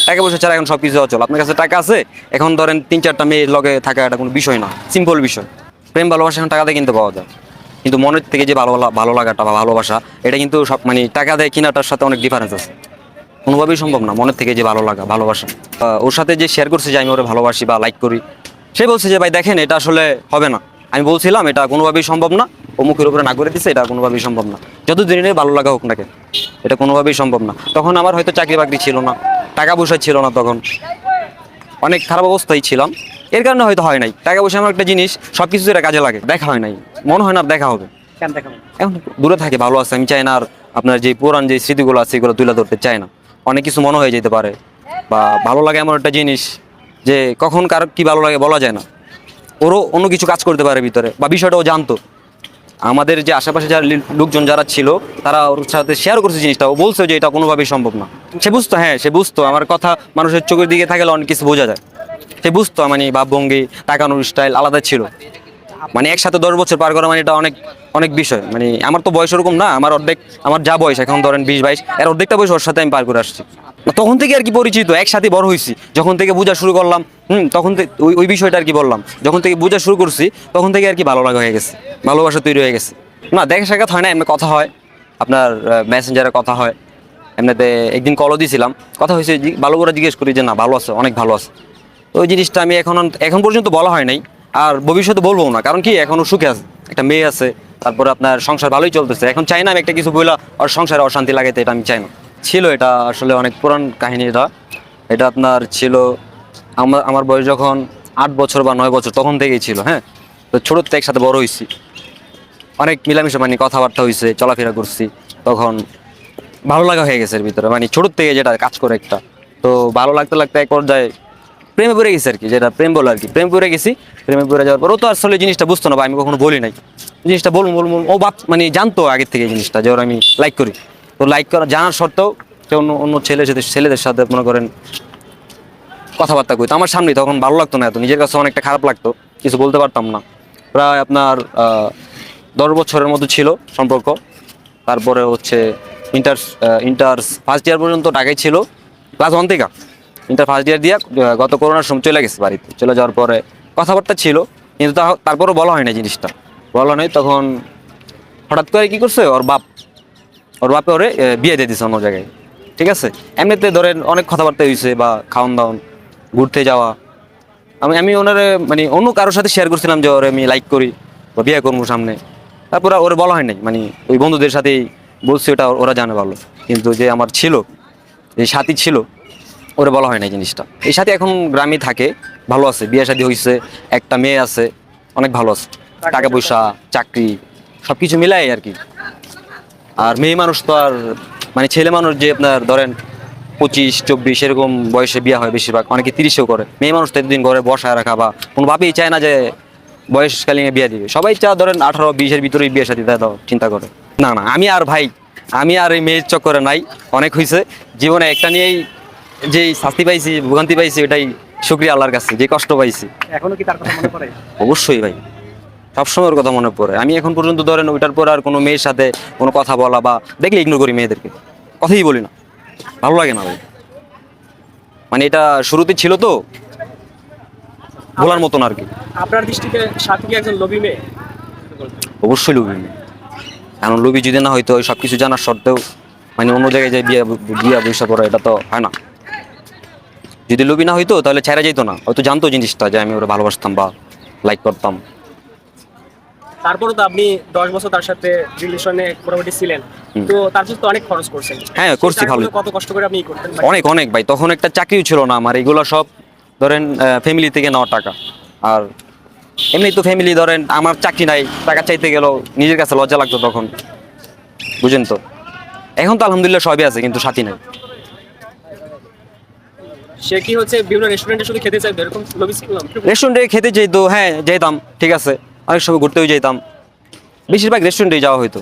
টাকা পয়সা ছাড়া এখন সবকিছু অচল। আপনার কাছে টাকা আছে, এখন ধরেন 3-4টা মেয়ের লগে থাকা এটা কোনো বিষয় না, সিম্পল বিষয়। প্রেম ভালোবাসা এখন টাকা দিয়ে কিনতে পাওয়া যায়, কিন্তু মনের থেকে যে ভালো লাগাটা বা ভালোবাসা, এটা কিন্তু সব মানে টাকা দিয়ে কিনাটার সাথে অনেক ডিফারেন্স আছে। কোনোভাবেই সম্ভব না মনের থেকে যে ভালো লাগা ভালোবাসা। ওর সাথে যে শেয়ার করছে যে আমি ওরে ভালোবাসি বা লাইক করি, সে বলছে যে ভাই দেখেন এটা আসলে হবে না। আমি বলছিলাম এটা কোনোভাবেই সম্ভব না, ও মুখের উপরে না করে দিচ্ছে এটা কোনোভাবেই সম্ভব না, যত দিনের ভালো লাগা হোক না কেন এটা কোনোভাবেই সম্ভব না। তখন আমার হয়তো চাকরি বাকরি ছিল না, টাকা পয়সা ছিল না, তখন অনেক খারাপ অবস্থায় ছিলাম, এর কারণে হয়তো হয় নাই। টাকা পয়সা আমার একটা জিনিস, সব কিছু এটা কাজে লাগে, দেখা হয় নাই, মনে হয় না দেখা হবে। কেন দেখাবো? এখন দূরে থাকে ভালো আছে, আমি চাই না আর আপনার যে পুরান যে স্মৃতিগুলো আছে এগুলো তুলে ধরতে চাই না। অনেক কিছু মনে হয়ে যেতে পারে, বা ভালো লাগে এমন একটা জিনিস যে কখন কার কি ভালো লাগে বলা যায় না। ওরও অন্য কিছু কাজ করতে পারে ভিতরে, বা বিষয়টাও জানতো। আমাদের যে আশেপাশে যারা লোকজন যারা ছিল, তারা ওর সাথে শেয়ার করছে জিনিসটা, ও বলছে যে এটা কোনোভাবেই সম্ভব না। সে বুঝতো, হ্যাঁ সে বুঝতো আমার কথা, মানুষের চোখের দিকে থাকলে অনেক কিছু বোঝা যায়। সে বুঝতো মানে ভাবভঙ্গি, তাকানোর স্টাইল আলাদা ছিল। মানে একসাথে 10 বছর পার করা মানে এটা অনেক অনেক বিষয়। মানে আমার তো বয়স ওরকম না, আমার অর্ধেক, আমার যা বয়স এখন ধরেন 20-22, এর অর্ধেকটা বয়স ওর সাথে আমি পার করে আসছি। তখন থেকে আর কি পরিচিত, একসাথে বড় হয়েছি, যখন থেকে বোঝা শুরু করলাম, তখন থেকে ওই বিষয়টা আর কি বললাম, যখন থেকে বোঝা শুরু করছি তখন থেকে আর কি ভালো লাগা হয়ে গেছে, ভালোবাসা তৈরি হয়ে গেছে। না দেখা সাক্ষাৎ হয় না, এমনি কথা হয়, আপনার মেসেঞ্জারে কথা হয়, এমনিতে একদিন কলও দিয়েছিলাম, কথা হয়েছে, ভালো করে জিজ্ঞেস করি যে না ভালো আছে, অনেক ভালো আছে। তো ওই জিনিসটা আমি এখন পর্যন্ত বলা হয় নাই, আর ভবিষ্যতে বলবো না, কারণ কি এখনো সুখে আছে, একটা মেয়ে আছে, তারপরে আপনার সংসার ভালোই চলতেছে। এখন চাই না আমি একটা কিছু বইলা আর সংসারে অশান্তি লাগাইতে, এটা আমি চাই না। ছিল এটা আসলে অনেক পুরান কাহিনী। এটা এটা আপনার ছিল আমার বয়স যখন 8 বছর বা 9 বছর, তখন থেকেই ছিল। হ্যাঁ, তো ছোটোর থেকে একসাথে বড় হয়েছি, অনেক মিলামিশা মানে কথাবার্তা হয়েছে, চলাফেরা করছি, তখন ভালো লাগা হয়ে গেছে এর ভিতরে, মানে ছোটোর থেকে যেটা কাজ করে একটা। তো ভালো লাগতে লাগতে এক পর্যায়ে প্রেমে পড়ে গেছি আর কি, যেটা প্রেম বলে আর কি, প্রেম পড়ে গেছি। প্রেমে পড়ে যাওয়ার পর ও তো আসলে জিনিসটা বুঝতো না, বা আমি কখনো বলি নাই জিনিসটা, বলবো ও বাপ মানে জানতো আগের থেকে জিনিসটা যে ওর আমি লাইক করি। তো লাইক করা জানার সত্ত্বেও সে অন্য অন্য ছেলেদের সাথে মনে করেন কথাবার্তা কইতো আমার সামনে, তখন ভালো লাগতো না এত, নিজের কাছে অনেকটা খারাপ লাগতো, কিছু বলতে পারতাম না। প্রায় আপনার 10 বছরের মতো ছিল সম্পর্ক। তারপরে হচ্ছে ইন্টার ইন্টার ফার্স্ট ইয়ার পর্যন্ত ঢাকায় ছিল, ক্লাস 1 থেকে। ইন্টার ফার্স্ট ইয়ার দিয়ে গত করোনার সময় চলে গেছে বাড়িতে, চলে যাওয়ার পরে কথাবার্তা ছিল, কিন্তু তারপরেও বলা হয় না জিনিসটা, বলা নেই। তখন হঠাৎ করে কী করছে, ওর বাপে ওরে বিয়ে দিয়ে দিছে অন্য জায়গায়। ঠিক আছে, এমনিতে ধরেন অনেক কথাবার্তা হয়েছে, বা খাওয়ান দাওয়ান, ঘুরতে যাওয়া। আমি ওনারে মানে অন্য কারোর সাথে শেয়ার করছিলাম যে ওরে আমি লাইক করি বা বিয়ে করবো সামনে। তারপরে ওরে বলা হয় নাই, মানে ওই বন্ধুদের সাথেই বলছি, ওটা ওরা জানে ভালো। কিন্তু যে আমার ছিল, যে সাথী ছিল, ওরে বলা হয় না জিনিসটা। এই সাথে এখন গ্রামে থাকে, ভালো আছে, বিয়ে শাদী হয়েছে, একটা মেয়ে আছে, অনেক ভালো আছে, টাকা পয়সা, চাকরি, সব কিছু মিলাই আর কি। আর মেয়ে মানুষ তো আর মানে ছেলে মানুষ যে আপনার ধরেন 25-24 এরকম বয়সে বিয়ে হয় বেশিরভাগ, অনেকে 30-এও করে। মেয়ে মানুষ তো এতদিন ঘরে বসায় রাখা, বা কোনো বাপেই চায় না যে বয়সকালীন বিয়ে দিবে, সবাই চা ধরেন 18-20-এর ভিতরেই বিয়ে শাদী দেয় দাও চিন্তা করে। না না, আমি আর এই মেয়ের চক্করে নাই, অনেক হয়েছে জীবনে, একটা নিয়েই যেই শাস্তি পাইছি, ভোগান্তি পাইছি, ওটাই শুকরিয়া আল্লাহর কাছে, যে কষ্ট পাইছি। এখনো কি তার কথা মনে পড়ে? অবশ্যই ভাই, সবসময় ওর কথা মনে পড়ে। আমি এখন পর্যন্ত ধরেন ওইটার পর আর কোনো মেয়ের সাথে কোনো কথা বলা বা দেখলে ইগনোর করি, মেয়েদেরকে কথাই বলি না, ভালো লাগে না ভাই। মানে এটা শুরুতে ছিল তো বলার মতন আর কি। আপনার দৃষ্টিতে সাথী কি একজন লোভী মেয়ে? অবশ্যই লোভী মেয়ে, কারণ লোভী যদি না হয়তো ওই সব কিছু জানার সত্ত্বেও মানে অন্য জায়গায় যে বিয়া বৈশা পড়া, এটা তো হয় না। যদি লোভী না হইতো তাহলে ছেড়ে যেত না, হয়তো জানতো জিনিসটা যে আমি ওরা ভালোবাসতাম বা লাইক করতাম। তারপরে তো আপনি 10 বছর তার সাথে রিলেশনে মোটামুটি ছিলেন, তো তার জন্য তো অনেক খরচ করছেন। হ্যাঁ করছি, ভালো। কত কষ্ট করে আপনি করতেন? অনেক অনেক ভাই, তখন একটা চাকরিও ছিল না আমার, এগুলো সব ধরেন ফ্যামিলি থেকে নেওয়া টাকা। আর এমনি তো ফ্যামিলি ধরেন, আমার চাকরি নাই, টাকা চাইতে গেলেও নিজের কাছে লজ্জা লাগতো তখন, বুঝেন তো। এখন তো আলহামদুলিল্লাহ সবই আছে, কিন্তু সাথী নাই। সে কি হচ্ছে বিভিন্ন রেস্টুরেন্টে শুধু খেতে চাইতো, এরকম লোভী ছিল? রেস্টুরেন্টে খেতে যেত, হ্যাঁ যেতাম, ঠিক আছে, অনেক সময় ঘুরতেও যেতাম, বেশিরভাগ রেস্টুরেন্টেই যাওয়া হইতো।